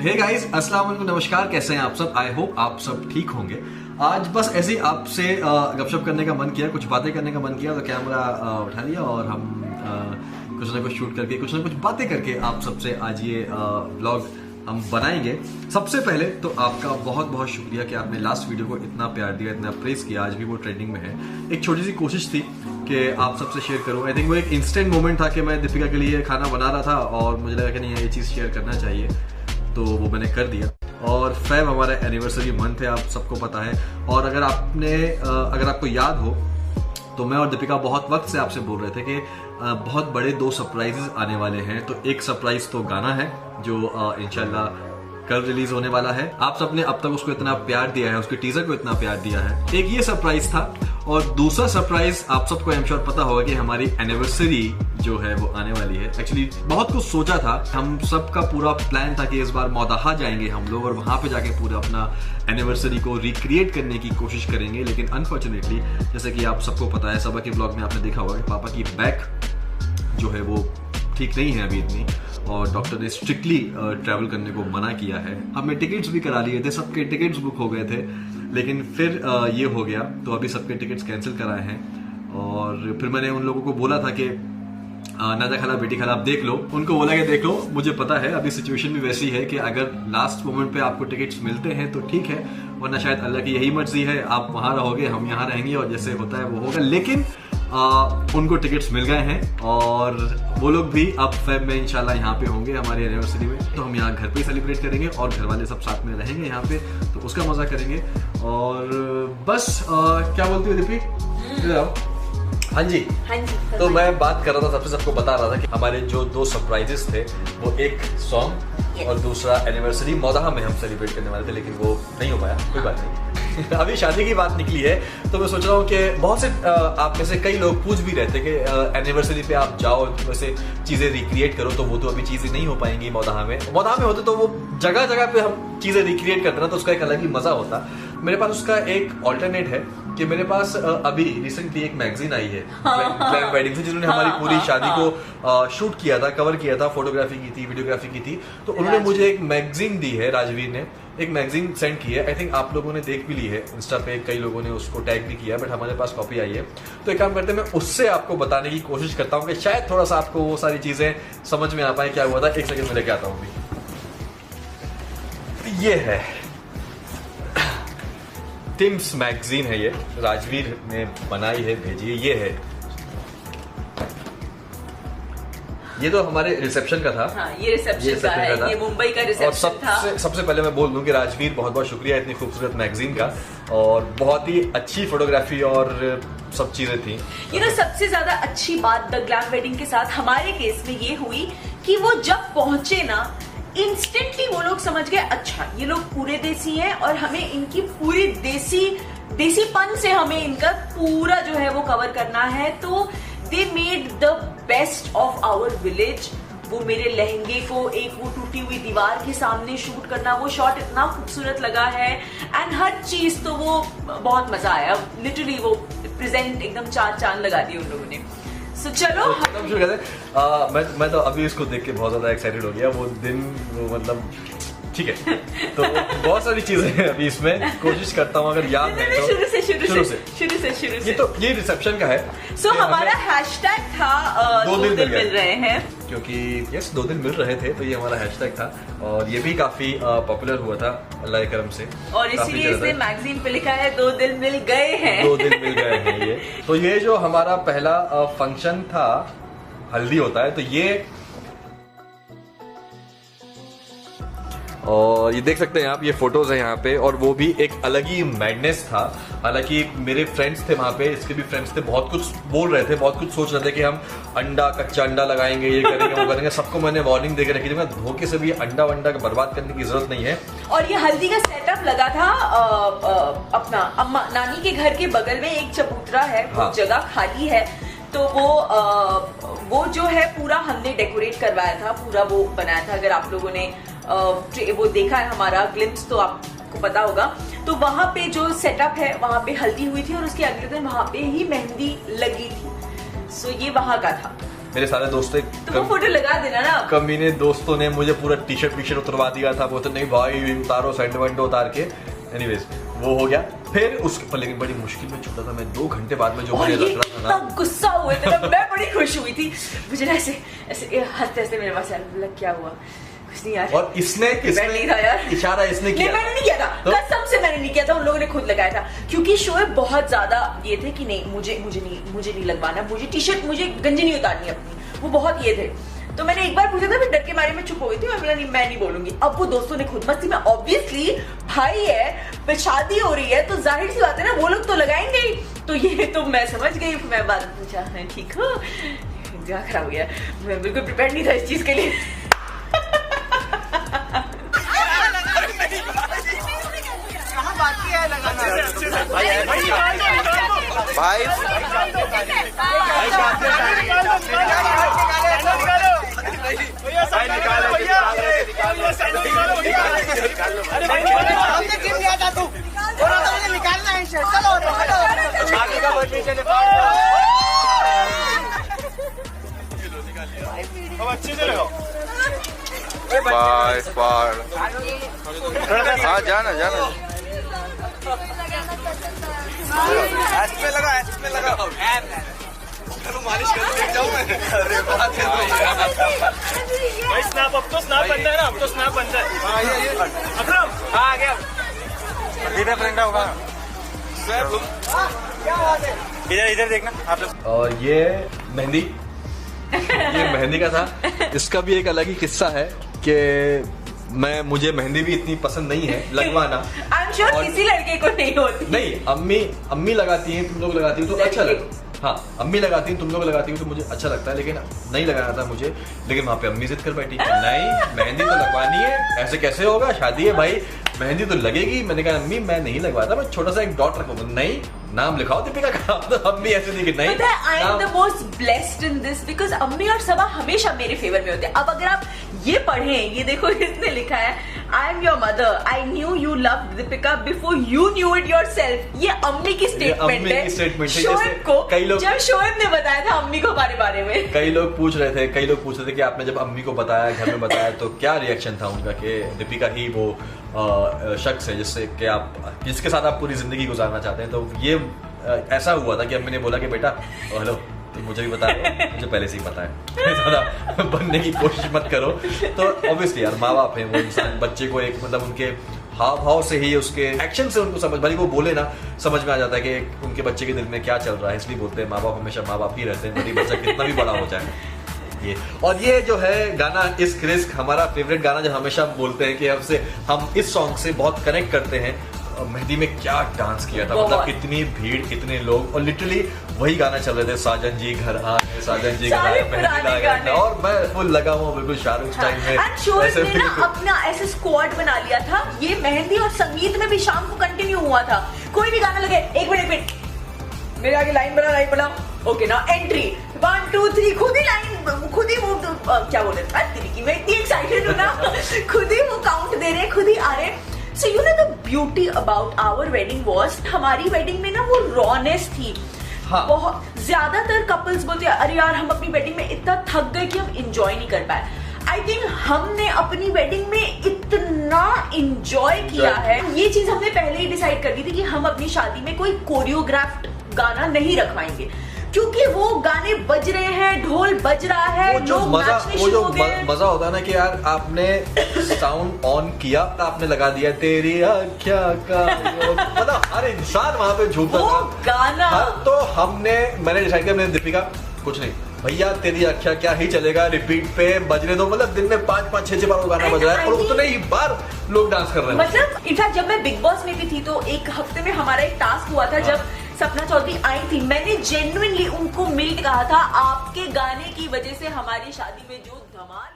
Hey guys, अस्सलाम वालेकुम, नमस्कार। कैसे हैं आप सब? आई होप आप सब ठीक होंगे। आज बस ऐसे ही आपसे गपशप करने का मन किया, कुछ बातें करने का मन किया, तो कैमरा उठा लिया और हम कुछ ना कुछ शूट करके, कुछ ना कुछ बातें करके आप सबसे आज ये व्लॉग हम बनाएंगे। सबसे पहले तो आपका बहुत बहुत शुक्रिया कि आपने लास्ट वीडियो को इतना प्यार दिया, इतना प्रेस किया। आज भी वो ट्रेंडिंग में है। एक छोटी सी कोशिश थी कि आप सबसे शेयर करूं। आई थिंक वो एक इंस्टेंट मोमेंट था कि मैं दीपिका के लिए खाना बना रहा था और मुझे लगा कि नहीं, ये चीज़ शेयर करना चाहिए, तो वो मैंने कर दिया। और फेब हमारा एनिवर्सरी मंथ है, आप सबको पता है। और अगर आपको याद हो तो मैं और दीपिका बहुत वक्त से आपसे बोल रहे थे कि बहुत बड़े 2 सरप्राइजेस आने वाले हैं। तो एक सरप्राइज तो गाना है जो इंशाल्लाह कल रिलीज होने वाला है। आप सबने अब तक उसको इतना प्यार दिया है, उसके टीजर को इतना प्यार दिया है। एक ये सरप्राइज था और दूसरा सरप्राइज आप सबको आई एम श्योर पता होगा कि हमारी एनिवर्सरी जो है वो आने वाली है। एक्चुअली बहुत कुछ सोचा था, हम सबका पूरा प्लान था कि इस बार मौदाहा जाएंगे हम लोग और वहां पे जाके पूरा अपना एनिवर्सरी को रिक्रिएट करने की कोशिश करेंगे। लेकिन अनफॉर्चुनेटली, जैसे कि आप सबको पता है, सबा के ब्लॉग में आपने देखा होगा कि पापा की बैक जो है वो ठीक नहीं है अभी इतनी, और डॉक्टर ने स्ट्रिक्टली ट्रैवल करने को मना किया है। हमने टिकट्स भी करा लिए थे, सबके टिकट्स बुक हो गए थे, लेकिन फिर ये हो गया, तो अभी सबके टिकट्स कैंसिल कराए हैं। और फिर मैंने उन लोगों को बोला था कि नाजा खाला, बेटी खाला, आप देख लो। उनको बोला कि देख लो, मुझे पता है अभी सिचुएशन भी वैसी है कि अगर लास्ट मोमेंट पे आपको टिकट्स मिलते हैं तो ठीक है, वरना शायद अल्लाह की यही मर्जी है, आप वहां रहोगे, हम यहाँ रहेंगे और जैसे होता है वो होगा। लेकिन उनको टिकट्स मिल गए हैं और वो लोग भी अब फेब में इंशाल्लाह यहाँ पे होंगे हमारी एनिवर्सरी में। तो हम यहाँ घर पे सेलिब्रेट करेंगे और घर वाले सब साथ में रहेंगे यहाँ पे, तो उसका मजा करेंगे। और बस क्या बोलती हो दीपी? हाँ जी। तो मैं बात कर रहा था, सबको बता रहा था कि हमारे जो 2 सरप्राइजेस थे, वो एक सॉन्ग और दूसरा एनिवर्सरी मौदाहा में हम सेलिब्रेट करने वाले थे, लेकिन वो नहीं हो पाया। कोई बात नहीं। अभी शादी की बात निकली है तो मैं सोच रहा हूँ कि बहुत से आप में से कई लोग पूछ भी रहे थे कि एनिवर्सरी पे आप जाओ, वैसे चीजें रिक्रिएट करो, तो वो तो अभी चीजें नहीं हो पाएंगी मौदाहा में होते तो वो जगह जगह पे हम चीजें रिक्रिएट करते ना, तो उसका एक अलग ही मजा होता। मेरे पास उसका एक ऑल्टरनेट है कि मेरे पास अभी रिसेंटली एक मैगजीन आई है ग्लैम वेडिंग से, जिन्होंने हमारी पूरी शादी को शूट किया था, कवर किया था, फोटोग्राफी की थी, वीडियोग्राफी की थी। तो उन्होंने मुझे एक मैगजीन दी है, राजवीर ने एक मैगजीन सेंड की है। आई थिंक आप लोगों ने देख भी ली है, इंस्टा पे कई लोगों ने उसको टैग भी किया, बट हमारे पास कॉपी आई है। तो एक काम करते हैं, मैं उससे आपको बताने की कोशिश करता हूँ कि शायद थोड़ा सा आपको वो सारी चीजें समझ में आ पाए क्या हुआ था। एक सेकंड में लेके आता हूँ। ये है टिम्स मैगजीन है, ये राजवीर ने बनाई है, भेजी है। ये है, ये तो हमारे रिसेप्शन का था। हाँ, ये रिसेप्शन का है, ये मुंबई का रिसेप्शन था। सबसे पहले मैं बोल दूं कि राजवीर बहुत बहुत शुक्रिया इतनी खूबसूरत मैगजीन का, और बहुत ही अच्छी फोटोग्राफी और सब चीजें थी। सबसे ज्यादा अच्छी बात द ग्लैम वेडिंग के साथ हमारे केस में ये हुई कि वो जब पहुंचे ना, इंस्टेंटली वो लोग समझ गए, अच्छा ये लोग पूरे देसी हैं और हमें इनकी पूरी देसीपन से हमें इनका पूरा जो है वो कवर करना है। तो they made the best of our village. वो मेरे लहंगे को एक वो टूटी हुई दीवार के सामने शूट करना, वो शॉट इतना खूबसूरत लगा है, एंड हर चीज तो वो बहुत मजा आया। लिटरली वो प्रेजेंट एकदम 4 चांद लगा दिए उन लोगों ने। चलो शुरू करते हैं। मैं तो अभी इसको देख के बहुत ज्यादा एक्साइटेड हो गया। वो दिन, वो मतलब ठीक है, तो बहुत सारी चीजें हैं अभी इसमें, कोशिश करता हूँ अगर याद है तो शुरू से। ये रिसेप्शन का है। हमारा हैशटैग था 2 दिन मिल रहे हैं, क्योंकि यस 2 दिन मिल रहे थे, तो ये हमारा हैशटैग था और ये भी काफी पॉपुलर हुआ था अल्लाह के करम से, और इसीलिए इसने मैगजीन पे लिखा है 2 दिन मिल गए हैं। 2 दिन मिल गए हैं ये। तो ये जो हमारा पहला फंक्शन था, हल्दी होता है, तो ये, और ये देख सकते हैं आप, ये फोटोज हैं यहाँ पे, और वो भी एक अलग ही मैडनेस था। हालांकि मेरे फ्रेंड्स थे वहाँ पे, इसके भी फ्रेंड्स थे, बहुत कुछ बोल रहे थे, बहुत कुछ सोच रहे थे कि हम कच्चा अंडा लगाएंगे, ये करेंगे, वो करेंगे। सबको मैंने वार्निंग देकर रखी थी, धोखे से भी अंडा वंडा बर्बाद करने की जरूरत नहीं है। और ये हल्दी का सेटअप लगा था अपना अम्मा नानी के घर के बगल में एक चबूतरा है, वो जगह खाली है, तो वो जो है पूरा हमने डेकोरेट करवाया था, पूरा वो बनाया था। अगर आप लोगों ने वो देखा है हमारा ग्लिम्स तो आपको पता होगा। तो वहां पे जो सेटअप है, वहां पे हल्दी हुई थी और उसके अगले दिन वहां पे ही मेहंदी लगी थी। सो ये वहां का था। मेरे सारे दोस्तों तो वो फोटो लगा देना ना। कमीने दोस्तों ने मुझे पूरा टी शर्ट उतरवा दिया था, बोलते नहीं भाई उतारो, सैंड उतार के। एनीवेज वो हो गया। फिर उसके पर लेकिन बड़ी मुश्किल में छूटा था मैं, 2 घंटे बाद में जो मुझे लग रहा था ना, गुस्सा हुए थे ना, मैं बड़ी खुश हुई थी। मुझे ना ऐसे हंसते हंसते मेरे पास लग क्या हुआ कुछ नहीं यार। और इसने नहीं था यार, इशारा इसने किया। मैंने नहीं किया था, तो? कसम से मैंने नहीं किया था, उन लोगों ने खुद लगाया था। क्योंकि शोएब बहुत ज्यादा ये थे कि नहीं मुझे नहीं लगवाना, मुझे टी शर्ट, मुझे गंजी नहीं उतारनी अपनी, वो बहुत ये थे। तो मैंने एक बार पूछा था, फिर डर के बारे में चुप हो गई थी, मैं नहीं बोलूंगी। अब वो दोस्तों ने खुद मस्ती में, ऑब्वियसली भाई है, शादी हो रही है तो जाहिर सी बात है ना, वो लोग तो लगाएंगे ही। तो ये तो मैं समझ गई, मैं बात पूछा ठीक हो, दिमाग खराब हो गया, मैं बिल्कुल प्रिपेयर नहीं था इस चीज के लिए। भाई निकालना है, चलो अच्छे से लगाओ। बाय बाय, हाँ जाना ऐसे लगा चलो मालिश कर जाऊँ मैं। अरे बात है भाई, स्नैप अब तो स्नैप बनता है ना, अब तो स्नैप बनता है। अकरम हाँ आ गया, इधर फ्रेंड होगा, इधर देखना आप लोग। और ये मेहंदी ये मेहंदी का था। इसका भी एक अलग ही किस्सा है कि मुझे मेहंदी भी इतनी पसंद नहीं है लगवाना। आई एम श्योर किसी लड़के को नहीं होती। नहीं, अम्मी लगाती हैं, तुम लोग लगाती हो तो अच्छा लगता। हाँ, अम्मी लगाती हैं, तुम लोग लगाती हो तो मुझे अच्छा लगता है, लेकिन नहीं लगाना था मुझे। लेकिन वहाँ पे अम्मी जिद कर बैठी, नहीं मेहंदी तो लगवानी है, ऐसे कैसे होगा, शादी है भाई, मेहंदी तो लगेगी। मैंने कहा अम्मी मैं नहीं लगवाता, मैं छोटा सा एक डॉट रखूंगा। नहीं, नाम लिखाओ दीपिका का। तो अम्मी ऐसे नहीं कि नहीं। I am the most blessed in this because अम्मी और सबा हमेशा मेरे फेवर में होते हैं। अब अगर आप ये पढ़ें, ये देखो इसने लिखा है, I am your mother, I knew you love Deepika before you knew it your self. ये अम्मी की स्टेटमेंट है। शोएब को कई लोग, जब शोएब ने बताया था अम्मी को हमारे बारे में, कई लोग पूछ रहे थे कि आपने जब अम्मी को बताया, घर में बताया, तो क्या रिएक्शन था उनका कि दीपिका ही वो शख्स है जिसके साथ आप पूरी जिंदगी गुजारना चाहते हैं। तो ये ऐसा हुआ था कि अम्मी ने बोला कि बेटा हेलो, तुम मुझे भी बता दो, मुझे पहले से ही पता है, ज़्यादा बनने की कोशिश मत करो। तो ऑब्वियसली यार माँ बाप है, वो इंसान बच्चे को एक मतलब उनके हाव भाव से ही, उसके एक्शन से उनको समझ, भले वो बोले ना, समझ में आ जाता है कि उनके बच्चे के दिल में क्या चल रहा है। इसलिए बोलते हैं माँ बाप हमेशा माँ बाप ही रहते हैं, भले बच्चा कितना भी बड़ा हो जाए। ये और ये जो है गाना इश्क रिस्क, हमारा फेवरेट गाना, जो हमेशा बोलते हैं कि हम इस सॉन्ग से बहुत कनेक्ट करते हैं। मेहंदी में क्या डांस किया था, मतलब कितनी भीड़, कितने लोग, और लिटरली वही गाना चल रहे थे, साजन जी घर आए, साजन जी घर आए, मेहंदी लगा, और मैं फुल लगा हुआ बिल्कुल शाहरुख स्टाइल में। शोएब ने ना अपना ऐसे स्क्वाड बना लिया था। ये मेहंदी और संगीत में भी शाम को कंटिन्यू हुआ था। कोई भी गाना लगे, एक मिनट मेरे आगे लाइन बना, ओके ना, एंट्री 1 2 3, खुद ही लाइन, खुद ही मूव, क्या बोल रहे थे, मैं इतनी एक्साइटेड हूँ ना, खुद ही वो काउंट दे रहे, खुद ही आ रहे। So you know the beauty about our wedding was, हमारी वेडिंग में ना वो रॉनेस थी। हाँ। बहुत ज्यादातर कपल्स बोलते हैं अरे यार हम अपनी वेडिंग में इतना थक गए कि हम इंजॉय नहीं कर पाए। आई थिंक हमने अपनी वेडिंग में इतना इंजॉय किया है। ये चीज हमने पहले ही डिसाइड कर दी थी कि हम अपनी शादी में कोई कोरियोग्राफ्ड गाना नहीं रखवाएंगे, क्योंकि वो गाने बज रहे हैं, ढोल बज रहा है, लोग नाचने शुरू हो गए। मजा होता है ना कि यार आपने साउंड ऑन किया, आपने लगा दिया तेरी आँखिया का, मतलब हर इंसान वहां पे झूमता था गाना। तो मैंने डिसाइड किया, मैंने दीपिका कुछ नहीं भैया, तेरी आँखिया क्या ही चलेगा, रिपीट पे बजने दो, मतलब दिन में 5-6 बार वो गाना बज रहा है और उतने ही बार लोग डांस कर रहे हैं। मतलब इनफैक्ट जब मैं बिग बॉस में भी थी तो एक हफ्ते में हमारा एक टास्क हुआ था। जब सपना चौधरी आई थी, मैंने जेन्युइनली उनको मिल कहा था आपके गाने की वजह से हमारी शादी में जो धमाल